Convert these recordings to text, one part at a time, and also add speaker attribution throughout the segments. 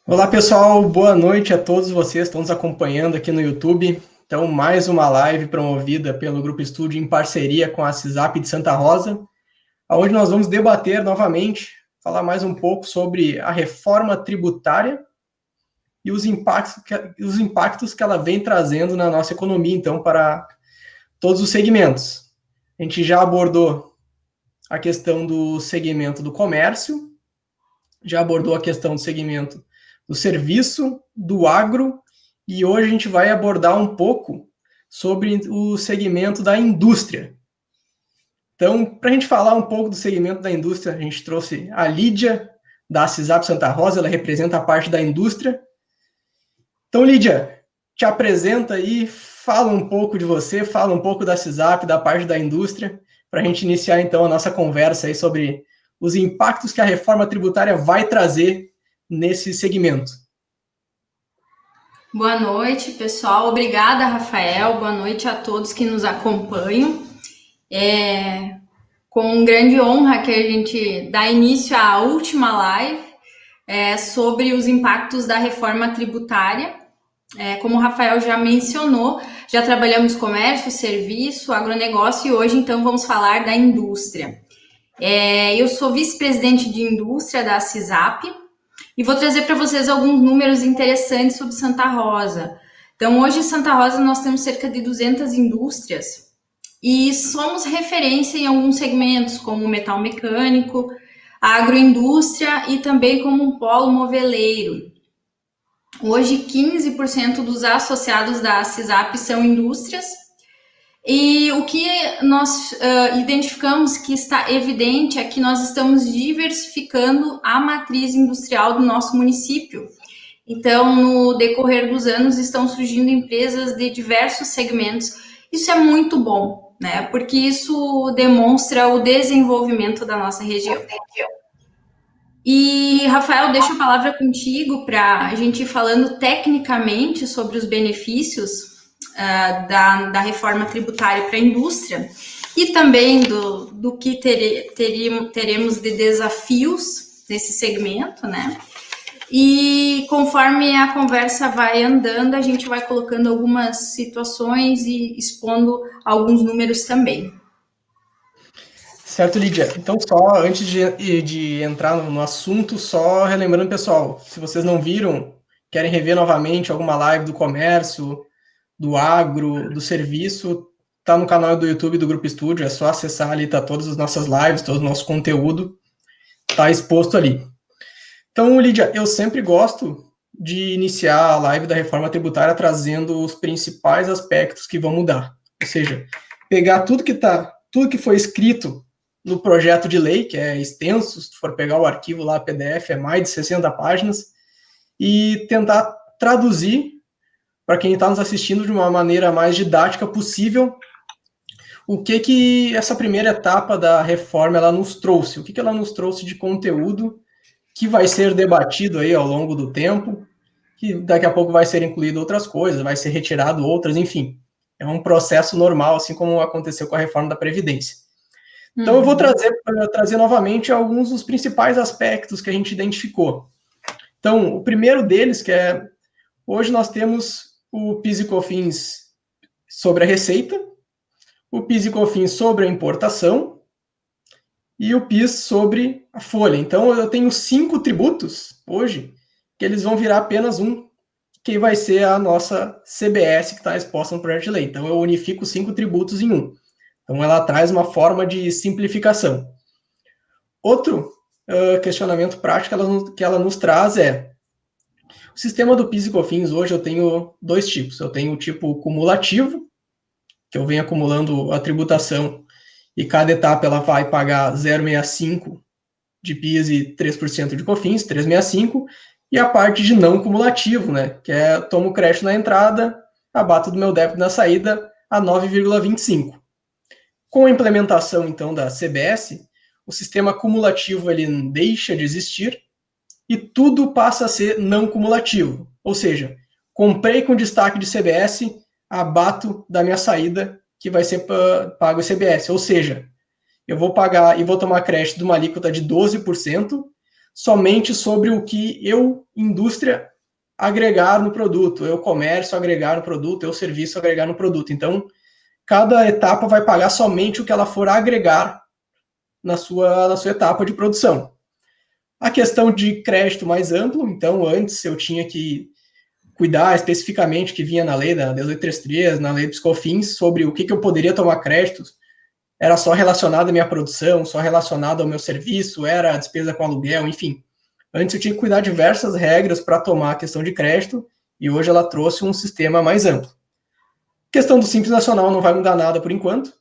Speaker 1: Olá pessoal, boa noite a todos vocês que estão nos acompanhando aqui no YouTube. Então, mais uma live promovida pelo Grupo Estúdio em parceria com a CISAP de Santa Rosa, onde nós vamos debater novamente, falar mais um pouco sobre a reforma tributária e os impactos que ela vem trazendo na nossa economia, então, para todos os segmentos. A gente já abordou a questão do segmento do comércio, já abordou a questão do segmento do serviço, do agro, e hoje a gente vai abordar um pouco sobre o segmento da indústria. Então, para a gente falar um pouco do segmento da indústria, a gente trouxe a Lídia, da CISAP Santa Rosa, ela representa a parte da indústria. Então, Lídia, te apresenta aí, fala um pouco de você, fala um pouco da CISAP, da parte da indústria, para a gente iniciar então a nossa conversa aí sobre os impactos que a reforma tributária vai trazer nesse segmento.
Speaker 2: Boa noite, pessoal. Obrigada, Rafael. Boa noite a todos que nos acompanham. Com grande honra que a gente dá início à última live sobre os impactos da reforma tributária. Como o Rafael já mencionou, já trabalhamos comércio, serviço, agronegócio e hoje, então, vamos falar da indústria. Eu sou vice-presidente de indústria da CISAP, e vou trazer para vocês alguns números interessantes sobre Santa Rosa. Então, hoje em Santa Rosa nós temos cerca de 200 indústrias e somos referência em alguns segmentos, como metal mecânico, agroindústria e também como um polo moveleiro. Hoje, 15% dos associados da CISAP são indústrias. E o que nós identificamos que está evidente é que nós estamos diversificando a matriz industrial do nosso município. Então, no decorrer dos anos, estão surgindo empresas de diversos segmentos. Isso é muito bom, né? Porque isso demonstra o desenvolvimento da nossa região. E, Rafael, deixo a palavra contigo para a gente ir falando tecnicamente sobre os benefícios da reforma tributária para a indústria e também do que teremos de desafios nesse segmento, né? E conforme a conversa vai andando, a gente vai colocando algumas situações e expondo alguns números também.
Speaker 1: Certo, Lídia. Então, só antes de entrar no assunto, só relembrando, pessoal, se vocês não viram, querem rever novamente alguma live do comércio, do agro, do serviço, tá no canal do YouTube do Grupo Estúdio, é só acessar ali, tá todas as nossas lives, todo o nosso conteúdo, tá exposto ali. Então, Lídia, eu sempre gosto de iniciar a live da reforma tributária trazendo os principais aspectos que vão mudar. Ou seja, pegar tudo que foi escrito no projeto de lei, que é extenso, se for pegar o arquivo lá, PDF, é mais de 60 páginas, e tentar traduzir para quem está nos assistindo de uma maneira mais didática possível o que essa primeira etapa da reforma ela nos trouxe, o que ela nos trouxe de conteúdo que vai ser debatido aí ao longo do tempo, que daqui a pouco vai ser incluído outras coisas, vai ser retirado outras, enfim. É um processo normal, assim como aconteceu com a reforma da Previdência. Então, eu vou trazer novamente alguns dos principais aspectos que a gente identificou. Então, o primeiro deles, que é, hoje nós temos o PIS e COFINS sobre a receita, o PIS e COFINS sobre a importação e o PIS sobre a folha. Então, eu tenho 5 tributos hoje, que eles vão virar apenas um, que vai ser a nossa CBS, que está exposta no projeto de lei. Então, eu unifico 5 tributos em um. Então, ela traz uma forma de simplificação. Outro questionamento prático que ela nos traz é: o sistema do PIS e COFINS hoje eu tenho 2 tipos. Eu tenho o tipo cumulativo, que eu venho acumulando a tributação e cada etapa ela vai pagar 0,65 de PIS e 3% de COFINS, 3,65, e a parte de não cumulativo, né, que é tomo crédito na entrada, abato do meu débito na saída a 9,25. Com a implementação, então, da CBS, o sistema cumulativo ele deixa de existir e tudo passa a ser não cumulativo. Ou seja, comprei com destaque de CBS, abato da minha saída, que vai ser pago CBS. Ou seja, eu vou pagar e vou tomar crédito de uma alíquota de 12%, somente sobre o que eu, indústria, agregar no produto, eu, comércio, agregar no produto, eu, serviço, agregar no produto. Então, cada etapa vai pagar somente o que ela for agregar na sua etapa de produção. A questão de crédito mais amplo, então, antes eu tinha que cuidar especificamente, que vinha na lei da 1833, na lei dos COFINS, sobre o que eu poderia tomar créditos. Era só relacionado à minha produção, só relacionado ao meu serviço, era a despesa com aluguel, enfim. Antes eu tinha que cuidar de diversas regras para tomar a questão de crédito, e hoje ela trouxe um sistema mais amplo. A questão do Simples Nacional não vai mudar nada por enquanto.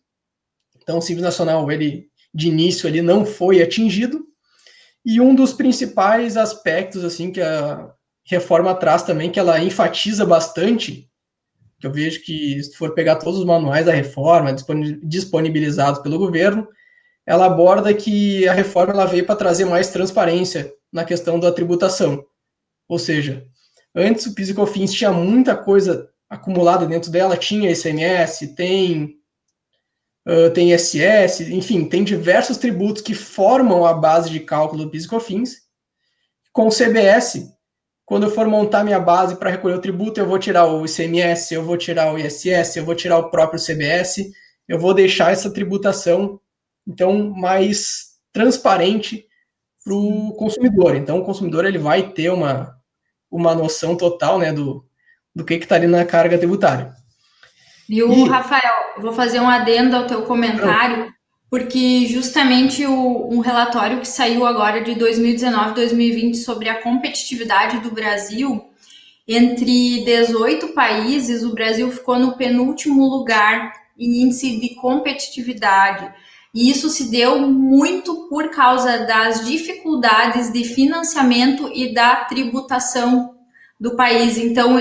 Speaker 1: Então, o Simples Nacional, ele, de início, ele não foi atingido, e um dos principais aspectos assim que a reforma traz também, que ela enfatiza bastante, que eu vejo que se for pegar todos os manuais da reforma disponibilizados pelo governo, ela aborda que a reforma ela veio para trazer mais transparência na questão da tributação. Ou seja, antes o PIS e COFINS tinha muita coisa acumulada dentro dela, tinha ICMS, tem ISS, enfim, tem diversos tributos que formam a base de cálculo do PIS e COFINS. Com o CBS, quando eu for montar minha base para recolher o tributo, eu vou tirar o ICMS, eu vou tirar o ISS, eu vou tirar o próprio CBS, eu vou deixar essa tributação, então, mais transparente para o consumidor. Então, o consumidor ele vai ter uma noção total, né, do que está ali na carga tributária.
Speaker 2: Viu, Rafael? Vou fazer um adendo ao teu comentário, porque justamente um relatório que saiu agora de 2019-2020 sobre a competitividade do Brasil, entre 18 países, o Brasil ficou no penúltimo lugar em índice de competitividade. E isso se deu muito por causa das dificuldades de financiamento e da tributação do país. Então,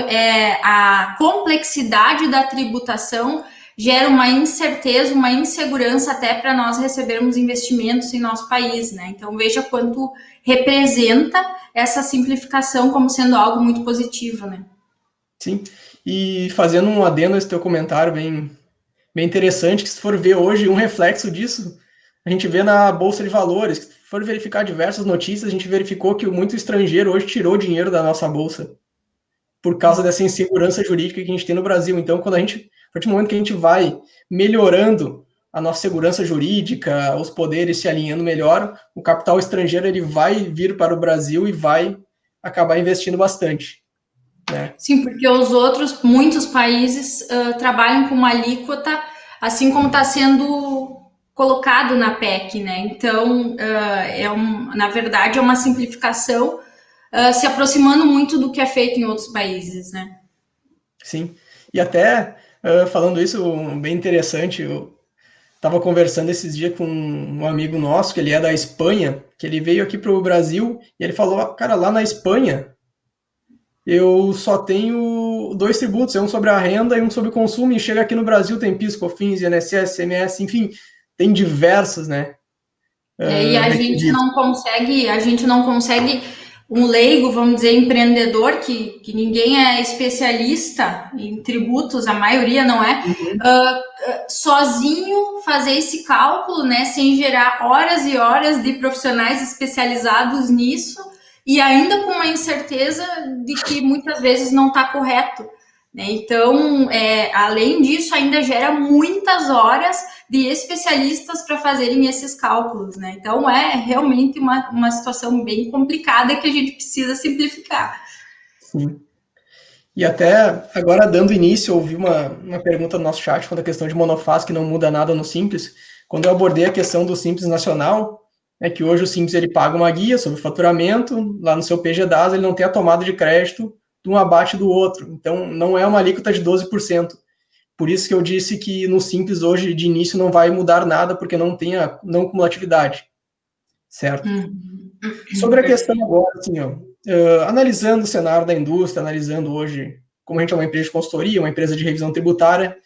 Speaker 2: a complexidade da tributação gera uma incerteza, uma insegurança até para nós recebermos investimentos em nosso país, né? Então, veja quanto representa essa simplificação como sendo algo muito positivo, né?
Speaker 1: Sim, e fazendo um adendo a esse teu comentário bem interessante, que se for ver hoje um reflexo disso, a gente vê na Bolsa de Valores, se for verificar diversas notícias, a gente verificou que muito estrangeiro hoje tirou dinheiro da nossa Bolsa por causa dessa insegurança jurídica que a gente tem no Brasil. Então, a partir do momento que a gente vai melhorando a nossa segurança jurídica, os poderes se alinhando melhor, o capital estrangeiro ele vai vir para o Brasil e vai acabar investindo bastante. Né?
Speaker 2: Sim, porque muitos países trabalham com uma alíquota, assim como está sendo colocado na PEC, né? Então, na verdade, é uma simplificação se aproximando muito do que é feito em outros países, né?
Speaker 1: Sim, e até falando isso, bem interessante, eu estava conversando esses dias com um amigo nosso, que ele é da Espanha, que ele veio aqui para o Brasil, e ele falou, cara, lá na Espanha, eu só tenho dois tributos, um sobre a renda e um sobre o consumo, e chega aqui no Brasil tem PIS, COFINS, INSS, CMS, enfim, tem diversos, né?
Speaker 2: E a gente não consegue, um leigo, vamos dizer, empreendedor, que ninguém é especialista em tributos, a maioria não é, sozinho fazer esse cálculo, né, sem gerar horas e horas de profissionais especializados nisso, e ainda com uma incerteza de que muitas vezes não está correto. Né? Então, além disso, ainda gera muitas horas de especialistas para fazerem esses cálculos, né? Então, é realmente uma situação bem complicada que a gente precisa simplificar.
Speaker 1: Sim. E até agora, dando início, eu ouvi uma pergunta no nosso chat quando a questão de monofásico que não muda nada no Simples. Quando eu abordei a questão do Simples Nacional, é que hoje o Simples ele paga uma guia sobre faturamento, lá no seu PGDAS ele não tem a tomada de crédito de um abate do outro. Então, não é uma alíquota de 12%. Por isso que eu disse que no Simples hoje, de início, não vai mudar nada, porque não tem a não cumulatividade. Certo? Sobre a questão agora, assim, ó, analisando o cenário da indústria, analisando hoje como a gente é uma empresa de consultoria, uma empresa de revisão tributária,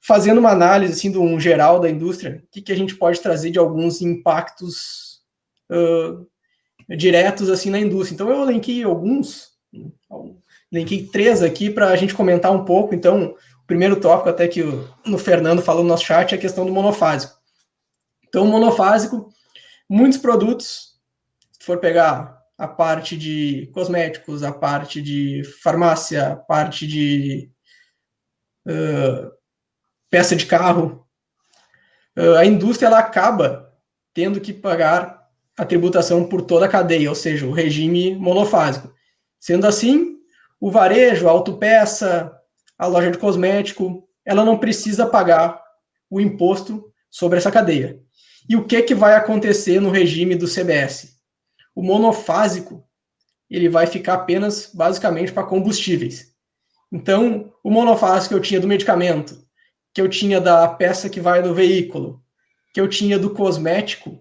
Speaker 1: fazendo uma análise assim, de um geral da indústria, o que a gente pode trazer de alguns impactos diretos assim na indústria. Então, eu elenquei elenquei 3 aqui para a gente comentar um pouco. Então, o primeiro tópico, até que o Fernando falou no nosso chat, é a questão do monofásico. Então, o monofásico, muitos produtos, se for pegar a parte de cosméticos, a parte de farmácia, a parte de peça de carro, a indústria ela acaba tendo que pagar a tributação por toda a cadeia, ou seja, o regime monofásico. Sendo assim, o varejo, a autopeça, a loja de cosmético, ela não precisa pagar o imposto sobre essa cadeia. E o que vai acontecer no regime do CBS? O monofásico ele vai ficar apenas, basicamente, para combustíveis. Então, o monofásico que eu tinha do medicamento, que eu tinha da peça que vai no veículo, que eu tinha do cosmético,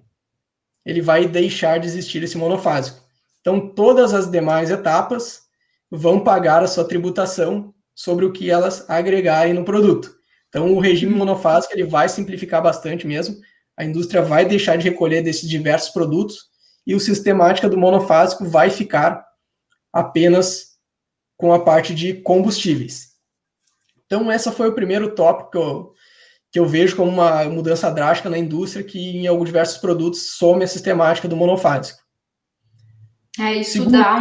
Speaker 1: ele vai deixar de existir esse monofásico. Então, todas as demais etapas vão pagar a sua tributação sobre o que elas agregarem no produto. Então, o regime monofásico ele vai simplificar bastante mesmo. A indústria vai deixar de recolher desses diversos produtos e o sistemática do monofásico vai ficar apenas com a parte de combustíveis. Então, essa foi o primeiro tópico que eu vejo como uma mudança drástica na indústria que em alguns diversos produtos some a sistemática do monofásico.
Speaker 2: Isso segundo, dá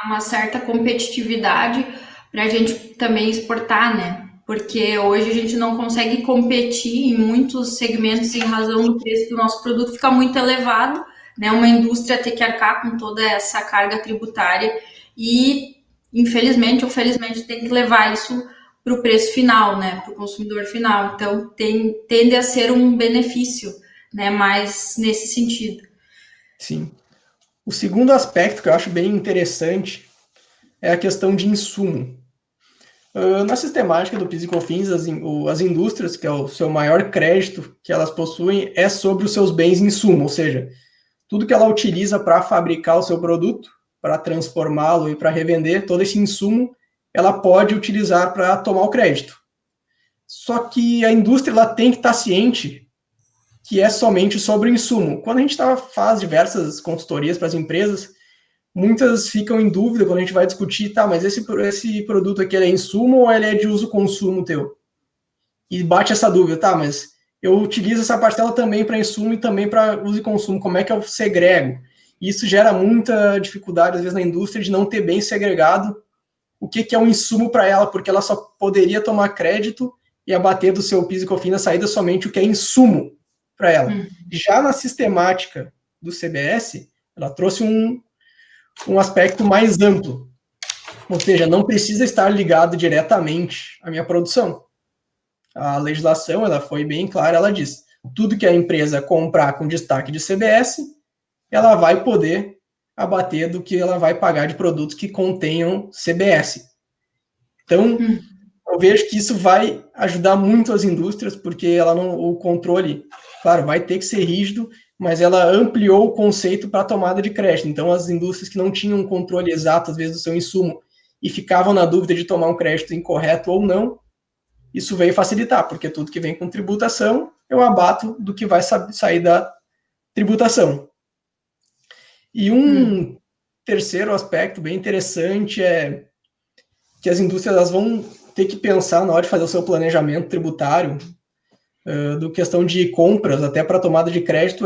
Speaker 2: uma certa competitividade para a gente também exportar, né? Porque hoje a gente não consegue competir em muitos segmentos em razão do preço do nosso produto ficar muito elevado, né? Uma indústria ter que arcar com toda essa carga tributária e, infelizmente ou felizmente, tem que levar isso para o preço final, né? Para o consumidor final. Então, tende a ser um benefício, né? Mais nesse sentido.
Speaker 1: Sim. O segundo aspecto que eu acho bem interessante é a questão de insumo. Na sistemática do PIS e COFINS, as indústrias, que é o seu maior crédito que elas possuem, é sobre os seus bens em insumo, ou seja, tudo que ela utiliza para fabricar o seu produto, para transformá-lo e para revender, todo esse insumo, ela pode utilizar para tomar o crédito. Só que a indústria ela tem que estar ciente que é somente sobre o insumo. Quando a gente faz diversas consultorias para as empresas, muitas ficam em dúvida quando a gente vai discutir, tá, mas esse produto aqui é insumo ou ele é de uso-consumo teu? E bate essa dúvida, tá, mas eu utilizo essa parcela também para insumo e também para uso e consumo, como é que eu segrego? E isso gera muita dificuldade, às vezes, na indústria de não ter bem segregado o que é um insumo para ela, porque ela só poderia tomar crédito e abater do seu PIS e COFINS na saída somente o que é insumo para ela. Já na sistemática do CBS, ela trouxe um aspecto mais amplo, ou seja, não precisa estar ligado diretamente à minha produção. A legislação ela foi bem clara, ela diz, tudo que a empresa comprar com destaque de CBS, ela vai poder abater do que ela vai pagar de produtos que contenham CBS. Então, eu vejo que isso vai ajudar muito as indústrias, porque ela o controle, claro, vai ter que ser rígido, mas ela ampliou o conceito para a tomada de crédito. Então, as indústrias que não tinham um controle exato, às vezes, do seu insumo e ficavam na dúvida de tomar um crédito incorreto ou não, isso veio facilitar, porque tudo que vem com tributação, eu abato do que vai sair da tributação. E um terceiro aspecto bem interessante é que as indústrias elas vão ter que pensar na hora de fazer o seu planejamento tributário, do questão de compras, até para tomada de crédito,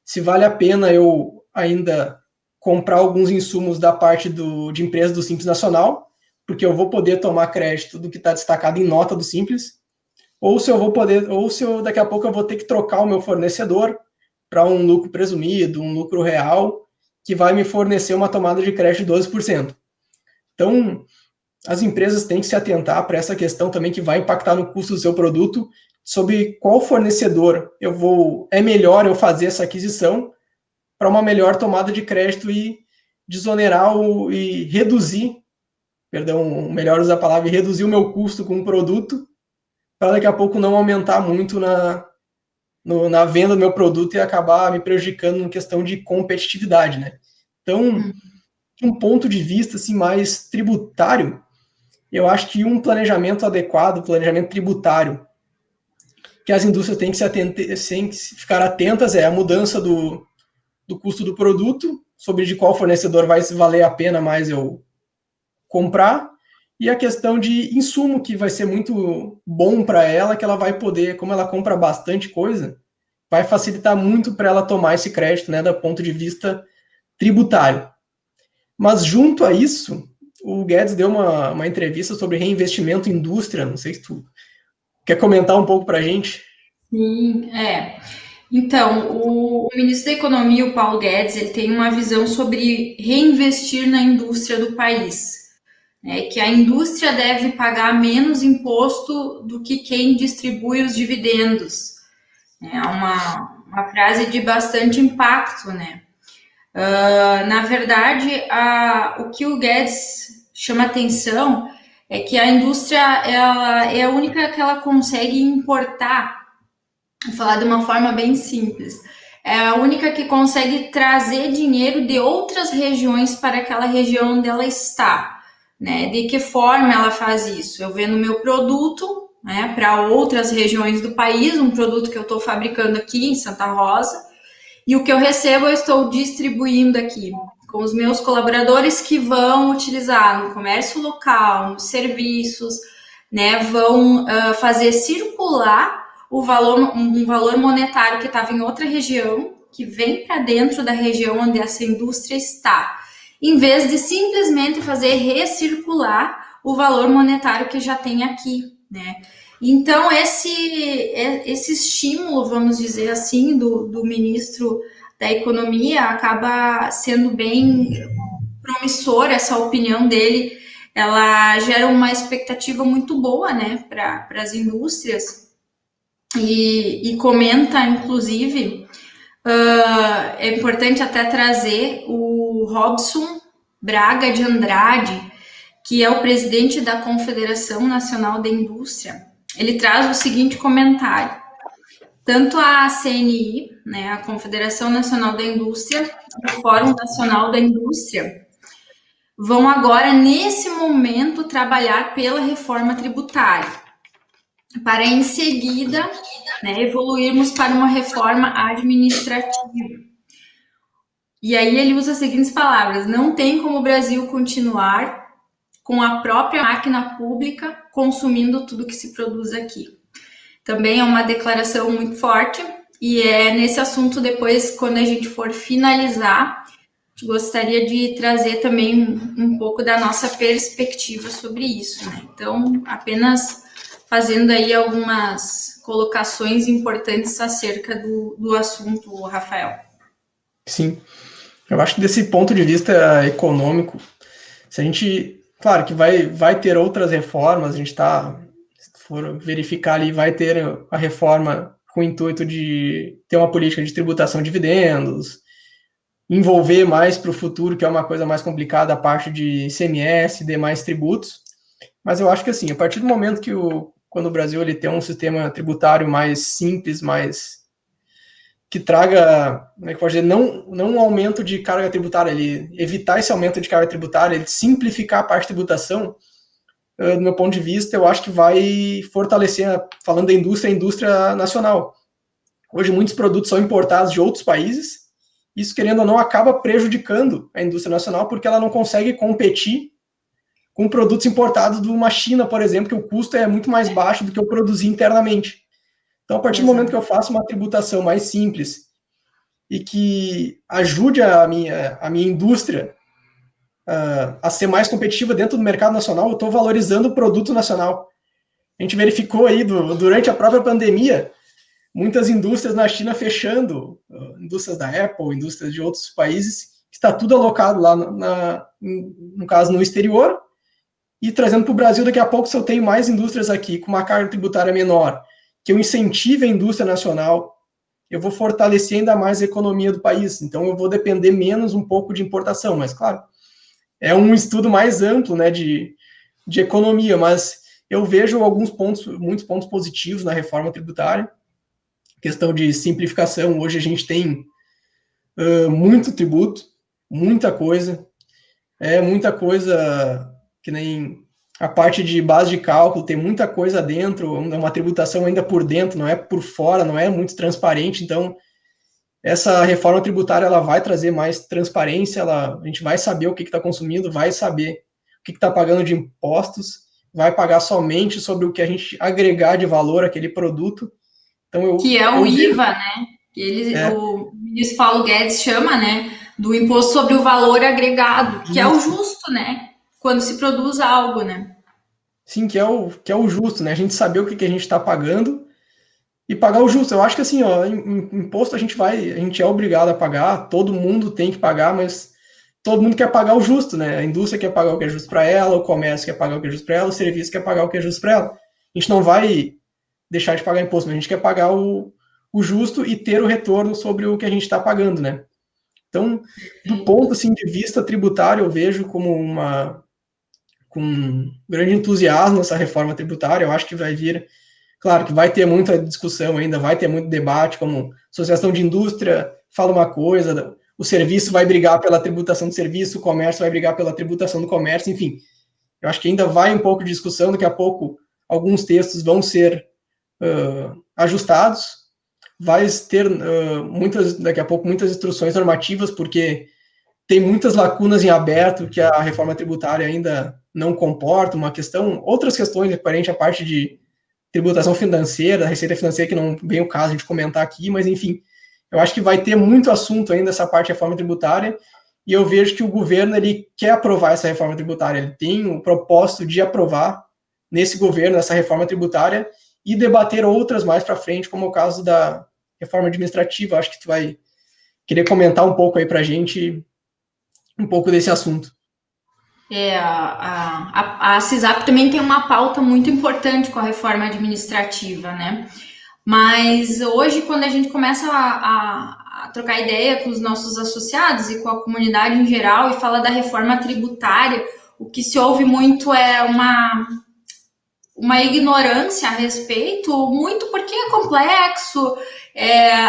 Speaker 1: se vale a pena eu ainda comprar alguns insumos da parte de empresas do Simples Nacional, porque eu vou poder tomar crédito do que está destacado em nota do Simples, ou se eu vou poder, ou se eu, daqui a pouco eu vou ter que trocar o meu fornecedor para um lucro presumido, um lucro real, que vai me fornecer uma tomada de crédito de 12%. Então, as empresas têm que se atentar para essa questão também que vai impactar no custo do seu produto, sobre qual fornecedor é melhor eu fazer essa aquisição para uma melhor tomada de crédito e desonerar e reduzir, melhor usar a palavra, reduzir o meu custo com o produto, para daqui a pouco não aumentar muito na venda do meu produto e acabar me prejudicando em questão de competitividade, né? Então, de um ponto de vista assim, mais tributário, eu acho que um planejamento adequado, planejamento tributário, que as indústrias têm que ficar atentas é a mudança do custo do produto, sobre de qual fornecedor vai valer a pena mais eu comprar, e a questão de insumo, que vai ser muito bom para ela, que ela vai poder, como ela compra bastante coisa, vai facilitar muito para ela tomar esse crédito, né, do ponto de vista tributário. Mas junto a isso, o Guedes deu uma entrevista sobre reinvestimento em indústria, não sei se tu quer comentar um pouco para a gente.
Speaker 2: Sim, é. Então, o ministro da Economia, o Paulo Guedes, ele tem uma visão sobre reinvestir na indústria do país, né? Que a indústria deve pagar menos imposto do que quem distribui os dividendos. É uma frase de bastante impacto, né? Na verdade, o que o Guedes chama atenção é que a indústria ela é a única que ela consegue importar. Vou falar de uma forma bem simples. É a única que consegue trazer dinheiro de outras regiões para aquela região onde ela está, né? De que forma ela faz isso? Eu vendo meu produto, né, para outras regiões do país, um produto que eu estou fabricando aqui em Santa Rosa, e o que eu recebo eu estou distribuindo aqui com os meus colaboradores que vão utilizar no comércio local, nos serviços, né, vão fazer circular um valor monetário que estava em outra região, que vem para dentro da região onde essa indústria está, em vez de simplesmente fazer recircular o valor monetário que já tem aqui, né? Então, esse estímulo, vamos dizer assim, do ministro da Economia acaba sendo bem promissor, essa opinião dele, ela gera uma expectativa muito boa, né, para as indústrias, e comenta, inclusive, é importante até trazer o Robson Braga de Andrade, que é o presidente da Confederação Nacional da Indústria. Ele traz o seguinte comentário: tanto a CNI, né, a Confederação Nacional da Indústria, e o Fórum Nacional da Indústria vão agora, nesse momento, trabalhar pela reforma tributária, para em seguida, né, evoluirmos para uma reforma administrativa. E aí ele usa as seguintes palavras: não tem como o Brasil continuar com a própria máquina pública consumindo tudo que se produz aqui. Também é uma declaração muito forte, e é nesse assunto depois, quando a gente for finalizar, gostaria de trazer também um pouco da nossa perspectiva sobre isso, né? Então, apenas fazendo aí algumas colocações importantes acerca do assunto, Rafael.
Speaker 1: Sim, eu acho que desse ponto de vista econômico, se a gente, claro que vai ter outras reformas, a gente está, se for verificar ali, vai ter a reforma com o intuito de ter uma política de tributação de dividendos, envolver mais para o futuro, que é uma coisa mais complicada, a parte de ICMS, demais tributos. Mas eu acho que assim, a partir do momento que quando o Brasil ele tem um sistema tributário mais simples, mais que traga, como é que pode dizer, não um aumento de carga tributária, ele evitar esse aumento de carga tributária, ele simplificar a parte de tributação, do meu ponto de vista, eu acho que vai fortalecer, falando da indústria, a indústria nacional. Hoje muitos produtos são importados de outros países, isso, querendo ou não, acaba prejudicando a indústria nacional, porque ela não consegue competir com produtos importados de uma China, por exemplo, que o custo é muito mais baixo do que eu produzir internamente. Então, a partir do momento que eu faço uma tributação mais simples e que ajude a minha indústria a ser mais competitiva dentro do mercado nacional, eu estou valorizando o produto nacional. A gente verificou aí, durante a própria pandemia, muitas indústrias na China fechando, indústrias da Apple, indústrias de outros países, está tudo alocado lá, no caso, no exterior, e trazendo para o Brasil. Daqui a pouco, se eu tenho mais indústrias aqui com uma carga tributária menor, que eu incentive a indústria nacional, eu vou fortalecer ainda mais a economia do país. Então, eu vou depender menos um pouco de importação. Mas, claro, é um estudo mais amplo, né, de economia, mas eu vejo muitos pontos positivos na reforma tributária. Questão de simplificação, hoje a gente tem muito tributo, muita coisa que nem a parte de base de cálculo, tem muita coisa dentro, uma tributação ainda por dentro, não é por fora, não é muito transparente. Então, essa reforma tributária ela vai trazer mais transparência, a gente vai saber o que está consumindo, vai saber o que está pagando de impostos, vai pagar somente sobre o que a gente agregar de valor àquele produto. Então,
Speaker 2: que é o IVA, né? O ministro Paulo Guedes chama, né, do imposto sobre o valor agregado, que é o
Speaker 1: Isso.
Speaker 2: justo, né? Quando se produz algo, né?
Speaker 1: Sim, que é o justo, né? A gente saber o que a gente está pagando e pagar o justo. Eu acho que assim, ó, imposto a gente é obrigado a pagar, todo mundo tem que pagar, mas todo mundo quer pagar o justo, né? A indústria quer pagar o que é justo para ela, o comércio quer pagar o que é justo para ela, o serviço quer pagar o que é justo para ela. A gente não vai deixar de pagar imposto, mas a gente quer pagar o justo e ter o retorno sobre o que a gente está pagando, né? Então, do ponto assim, de vista tributário, eu vejo como com grande entusiasmo essa reforma tributária. Eu acho que vai vir, claro, que vai ter muita discussão ainda, vai ter muito debate, como associação de indústria fala uma coisa, o serviço vai brigar pela tributação do serviço, o comércio vai brigar pela tributação do comércio, enfim. Eu acho que ainda vai um pouco de discussão, daqui a pouco alguns textos vão ser ajustados, vai ter daqui a pouco muitas instruções normativas, porque tem muitas lacunas em aberto que a reforma tributária ainda não comporta, outras questões referentes à parte de tributação financeira, receita financeira, que não vem o caso de comentar aqui, mas enfim, eu acho que vai ter muito assunto ainda essa parte de reforma tributária, e eu vejo que o governo ele quer aprovar essa reforma tributária, ele tem o propósito de aprovar nesse governo essa reforma tributária e debater outras mais para frente, como o caso da reforma administrativa. Acho que tu vai querer comentar um pouco aí para a gente um pouco desse assunto.
Speaker 2: A CISAP também tem uma pauta muito importante com a reforma administrativa, né? Mas hoje, quando a gente começa a trocar ideia com os nossos associados e com a comunidade em geral e fala da reforma tributária, o que se ouve muito é uma ignorância a respeito, muito porque é complexo,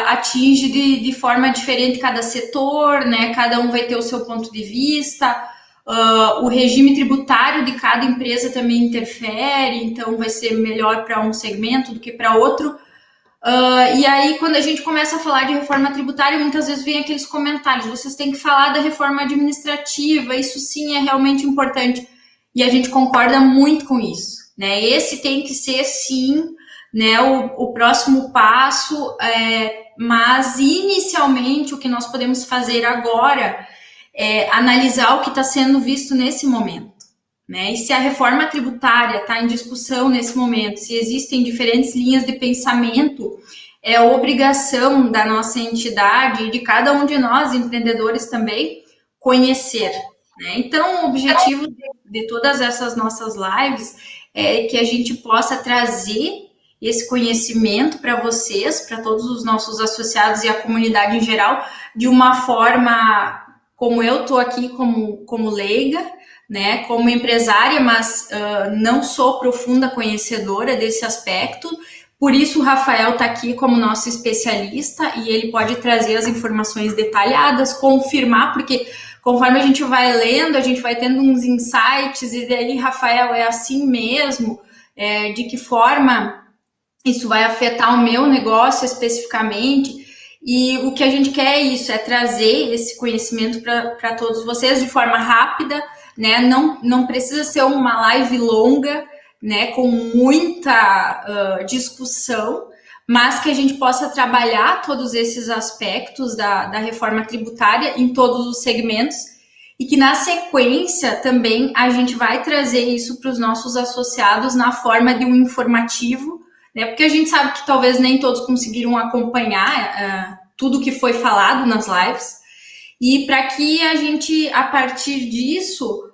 Speaker 2: atinge de forma diferente cada setor, né? Cada um vai ter o seu ponto de vista. O regime tributário de cada empresa também interfere, então vai ser melhor para um segmento do que para outro. E aí, quando a gente começa a falar de reforma tributária, muitas vezes vem aqueles comentários: vocês têm que falar da reforma administrativa, isso sim é realmente importante. E a gente concorda muito com isso, né? Esse tem que ser, sim, né, o próximo passo, mas inicialmente o que nós podemos fazer agora é analisar o que está sendo visto nesse momento. Né? E se a reforma tributária está em discussão nesse momento, se existem diferentes linhas de pensamento, é obrigação da nossa entidade e de cada um de nós, empreendedores também, conhecer. Né? Então, o objetivo de todas essas nossas lives é que a gente possa trazer esse conhecimento para vocês, para todos os nossos associados e a comunidade em geral, de uma forma como eu estou aqui como leiga, né, como empresária, mas não sou profunda conhecedora desse aspecto. Por isso o Rafael está aqui como nosso especialista e ele pode trazer as informações detalhadas, confirmar, porque conforme a gente vai lendo, a gente vai tendo uns insights, e daí, Rafael, é assim mesmo? De que forma isso vai afetar o meu negócio especificamente? E o que a gente quer é isso, é trazer esse conhecimento para todos vocês de forma rápida, né? Não precisa ser uma live longa, né? Com muita discussão, mas que a gente possa trabalhar todos esses aspectos da reforma tributária em todos os segmentos e que na sequência também a gente vai trazer isso para os nossos associados na forma de um informativo, né? Porque a gente sabe que talvez nem todos conseguiram acompanhar tudo que foi falado nas lives, e para que a gente, a partir disso,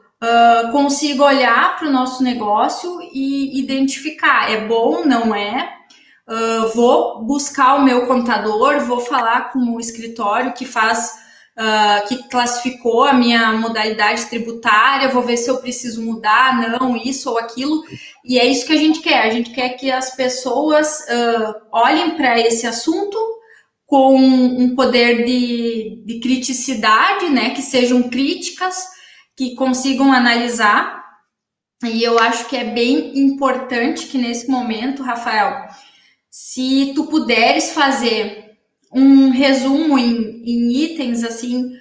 Speaker 2: consiga olhar para o nosso negócio e identificar, é bom, não é? Vou buscar o meu contador, vou falar com o escritório que que classificou a minha modalidade tributária, vou ver se eu preciso mudar, não, isso ou aquilo, e é isso que a gente quer. A gente quer que as pessoas olhem para esse assunto com um poder de criticidade, né, que sejam críticas, que consigam analisar, e eu acho que é bem importante que nesse momento, Rafael, se tu puderes fazer um resumo em itens, assim,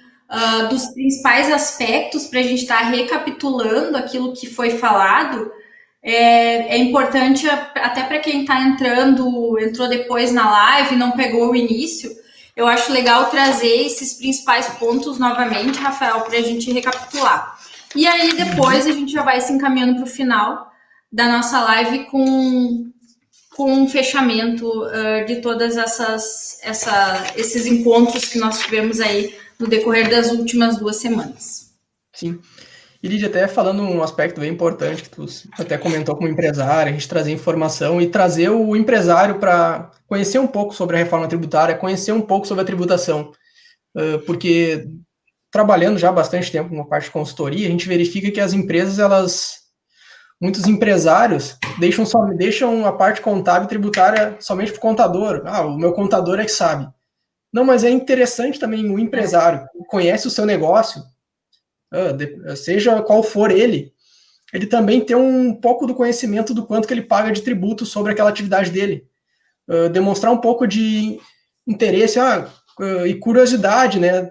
Speaker 2: dos principais aspectos para a gente estar recapitulando aquilo que foi falado, é importante até para quem está entrou depois na live, não pegou o início, eu acho legal trazer esses principais pontos novamente, Rafael, para a gente recapitular. E aí depois a gente já vai se encaminhando para o final da nossa live com um fechamento de todas esses encontros que nós tivemos aí no decorrer das últimas 2 semanas.
Speaker 1: Sim. E Lídia, até falando um aspecto bem importante que tu até comentou como empresário, a gente trazer informação e trazer o empresário para conhecer um pouco sobre a reforma tributária, conhecer um pouco sobre a tributação, porque trabalhando já há bastante tempo numa parte de consultoria, a gente verifica que as empresas, muitos empresários deixam a parte contábil e tributária somente para o contador. O meu contador é que sabe. Não, mas é interessante também o empresário que conhece o seu negócio, seja qual for ele também ter um pouco do conhecimento do quanto que ele paga de tributo sobre aquela atividade dele. Demonstrar um pouco de interesse e curiosidade, né?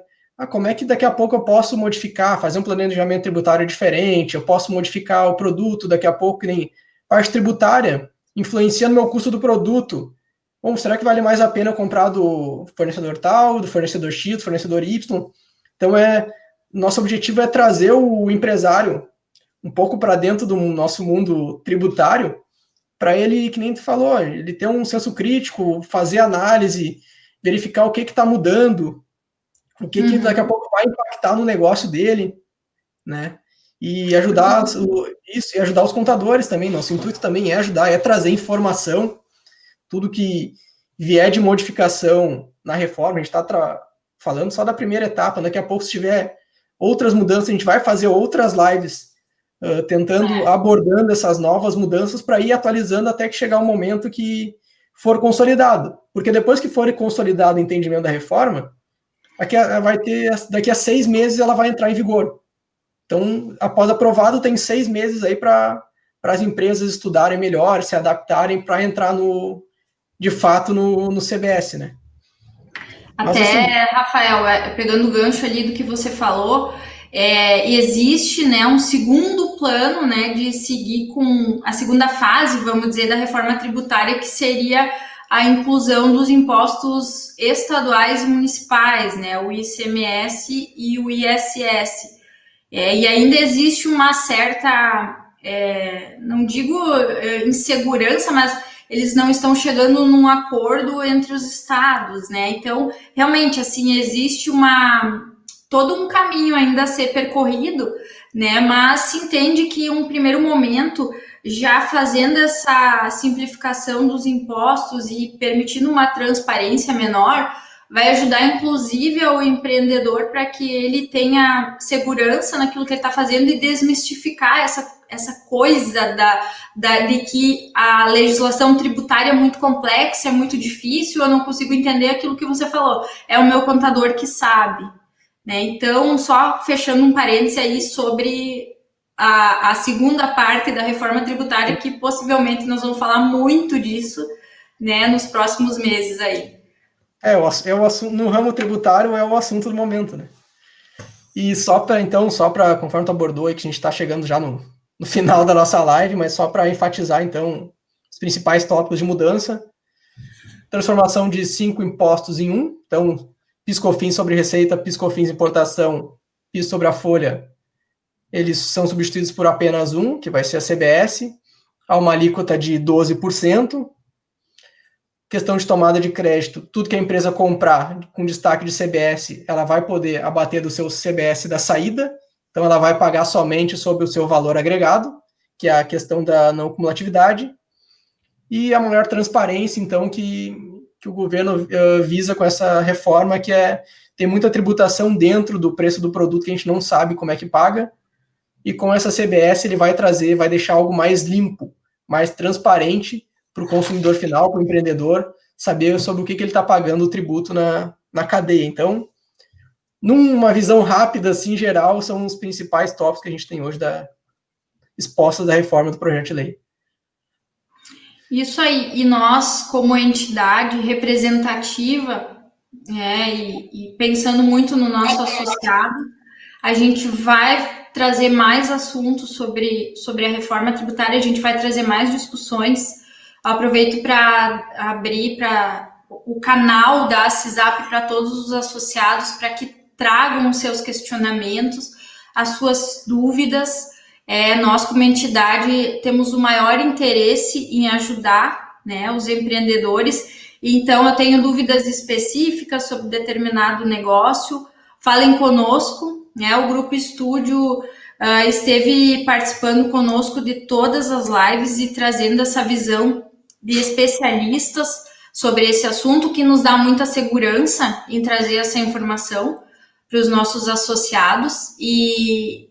Speaker 1: Como é que daqui a pouco eu posso modificar, fazer um planejamento tributário diferente, eu posso modificar o produto daqui a pouco, que nem parte tributária, influenciando meu custo do produto. Bom, será que vale mais a pena eu comprar do fornecedor tal, do fornecedor X, do fornecedor Y? Então, nosso objetivo é trazer o empresário um pouco para dentro do nosso mundo tributário, para ele, que nem tu falou, ele ter um senso crítico, fazer análise, verificar o que está mudando, o que daqui a pouco vai impactar no negócio dele, né? E ajudar isso, e ajudar os contadores também. Nosso intuito também é ajudar, é trazer informação, tudo que vier de modificação na reforma, a gente está falando só da primeira etapa, daqui a pouco, se tiver outras mudanças, a gente vai fazer outras lives tentando, abordando essas novas mudanças para ir atualizando até que chegar o momento que for consolidado. Porque depois que for consolidado o entendimento da reforma, daqui a 6 meses ela vai entrar em vigor. Então, após aprovado, tem 6 meses aí para as empresas estudarem melhor, se adaptarem para entrar de fato no CBS, né?
Speaker 2: Mas, assim, Rafael, pegando o gancho ali do que você falou, existe, né, um segundo plano, né, de seguir com a segunda fase, vamos dizer, da reforma tributária, que seria a inclusão dos impostos estaduais e municipais, né, o ICMS e o ISS. E ainda existe uma certa, não digo insegurança, mas eles não estão chegando num acordo entre os estados, né? Então, realmente, assim, existe todo um caminho ainda a ser percorrido, né? Mas se entende que um primeiro momento, já fazendo essa simplificação dos impostos e permitindo uma transparência menor, vai ajudar, inclusive, o empreendedor para que ele tenha segurança naquilo que ele está fazendo e desmistificar essa coisa de que a legislação tributária é muito complexa, é muito difícil, eu não consigo entender aquilo que você falou. É o meu contador que sabe, né? Então, só fechando um parêntese aí sobre a segunda parte da reforma tributária, que possivelmente nós vamos falar muito disso, né, nos próximos meses aí.
Speaker 1: O assunto, no ramo tributário é o assunto do momento, né? E conforme tu abordou aí, que a gente está chegando já no final da nossa live, mas só para enfatizar, então, os principais tópicos de mudança. Transformação de 5 impostos em um. Então, PIS/COFINS sobre receita, PIS/COFINS importação, PIS sobre a folha, eles são substituídos por apenas um, que vai ser a CBS, a uma alíquota de 12%. Questão de tomada de crédito, tudo que a empresa comprar com destaque de CBS, ela vai poder abater do seu CBS da saída, então ela vai pagar somente sobre o seu valor agregado, que é a questão da não cumulatividade, e a maior transparência, então, que o governo visa com essa reforma, que tem muita tributação dentro do preço do produto que a gente não sabe como é que paga, e com essa CBS ele vai deixar algo mais limpo, mais transparente, para o consumidor final, para o empreendedor, saber sobre o que ele está pagando o tributo na cadeia. Então, numa visão rápida, assim, geral, são os principais tópicos que a gente tem hoje expostos da reforma do projeto de lei.
Speaker 2: Isso aí. E nós, como entidade representativa, e pensando muito no nosso associado, a gente vai trazer mais assuntos sobre a reforma tributária, a gente vai trazer mais discussões. Aproveito para abrir para o canal da CISAP para todos os associados, para que tragam os seus questionamentos, as suas dúvidas. Nós, como entidade, temos o maior interesse em ajudar, né, os empreendedores. Então, eu tenho dúvidas específicas sobre determinado negócio, falem conosco, né? O Grupo Estúdio esteve participando conosco de todas as lives e trazendo essa visão de especialistas sobre esse assunto, que nos dá muita segurança em trazer essa informação para os nossos associados e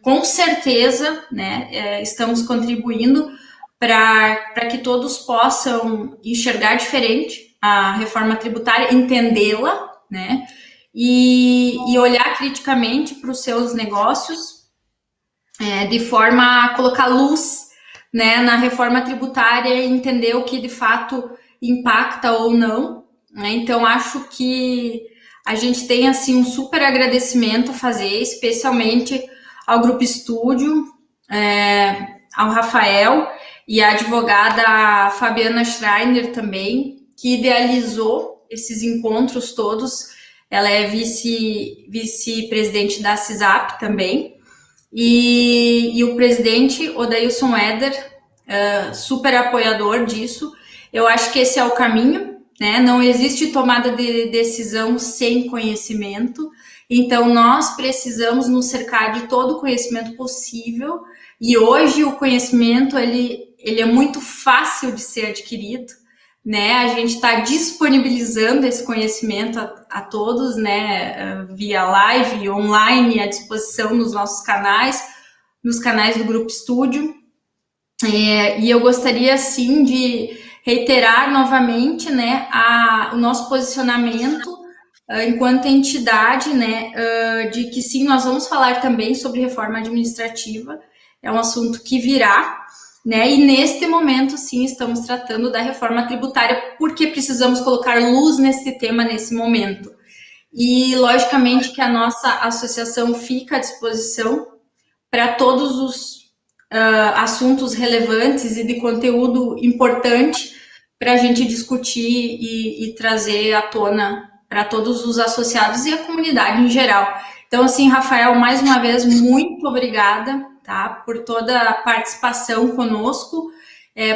Speaker 2: com certeza, né, estamos contribuindo para que todos possam enxergar diferente a reforma tributária, entendê-la, né, e olhar criticamente para os seus negócios, de forma a colocar luz, né, na reforma tributária e entender o que de fato impacta ou não, né? Então, acho que a gente tem assim um super agradecimento a fazer, especialmente ao Grupo Estúdio, ao Rafael e à advogada Fabiana Schreiner também, que idealizou esses encontros todos. Ela é vice-presidente da CISAP também. E o presidente, Odailson Eder, super apoiador disso. Eu acho que esse é o caminho, né? Não existe tomada de decisão sem conhecimento. Então, nós precisamos nos cercar de todo o conhecimento possível. E hoje o conhecimento, ele é muito fácil de ser adquirido, né? A gente está disponibilizando esse conhecimento a todos, né? Via live, online, à disposição nos nossos canais, nos canais do Grupo Estúdio. E eu gostaria, sim, de reiterar novamente, né, o nosso posicionamento enquanto entidade, né, de que sim, nós vamos falar também sobre reforma administrativa, é um assunto que virá, né, e neste momento, sim, estamos tratando da reforma tributária, porque precisamos colocar luz nesse tema nesse momento. E, logicamente, que a nossa associação fica à disposição para todos os assuntos relevantes e de conteúdo importante para a gente discutir e trazer à tona para todos os associados e a comunidade em geral. Então, assim, Rafael, mais uma vez, muito obrigada, tá, por toda a participação conosco,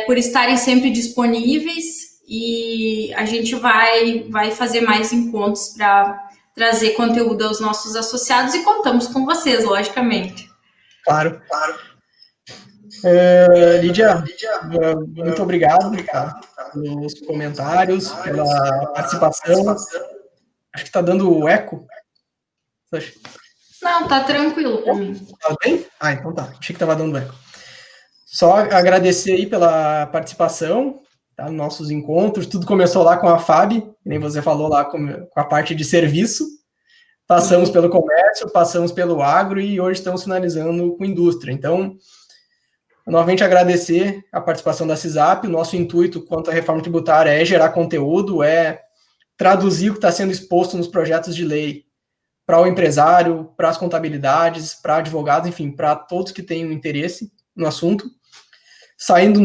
Speaker 2: por estarem sempre disponíveis, e a gente vai fazer mais encontros para trazer conteúdo aos nossos associados e contamos com vocês, logicamente.
Speaker 1: Claro. Lídia, muito obrigado, tá, pelos comentários, pela participação. Acho que está dando eco.
Speaker 2: Não, tá tranquilo para mim.
Speaker 1: Tá bem? Então tá. Achei que estava dando eco. Só agradecer aí pela participação, tá, nos nossos encontros. Tudo começou lá com a Fábio, que nem você falou lá com a parte de serviço. Passamos pelo comércio, passamos pelo agro e hoje estamos finalizando com indústria. Então, novamente agradecer a participação da CISAP. O nosso intuito quanto à reforma tributária é gerar conteúdo, é traduzir o que está sendo exposto nos projetos de lei para o empresário, para as contabilidades, para advogados, enfim, para todos que tenham interesse no assunto. Saindo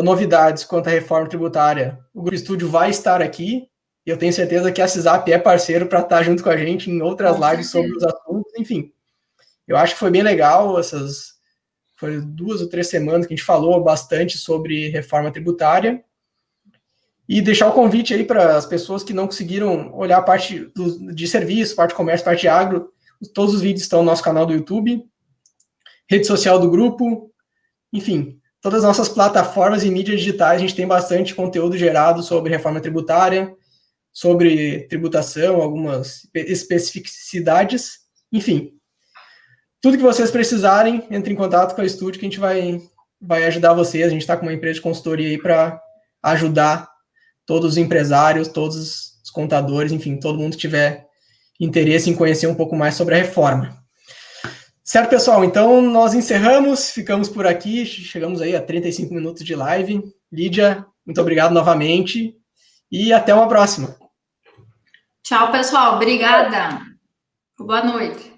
Speaker 1: novidades quanto à reforma tributária, o Grupo Estúdio vai estar aqui. Eu tenho certeza que a CISAP é parceiro para estar junto com a gente em outras lives sobre os assuntos. Enfim, eu acho que foi bem legal foi 2 ou 3 semanas que a gente falou bastante sobre reforma tributária. E deixar o convite aí para as pessoas que não conseguiram olhar a parte de serviço, parte de comércio, parte de agro. Todos os vídeos estão no nosso canal do YouTube, rede social do grupo, enfim, todas as nossas plataformas e mídias digitais, a gente tem bastante conteúdo gerado sobre reforma tributária, sobre tributação, algumas especificidades, enfim. Tudo que vocês precisarem, entre em contato com a Estúdio, que a gente vai ajudar vocês. A gente está com uma empresa de consultoria aí para ajudar todos os empresários, todos os contadores, enfim, todo mundo que tiver interesse em conhecer um pouco mais sobre a reforma. Certo, pessoal? Então, nós encerramos, ficamos por aqui, chegamos aí a 35 minutos de live. Lídia, muito obrigado novamente e até uma próxima.
Speaker 2: Tchau, pessoal. Obrigada. Boa noite.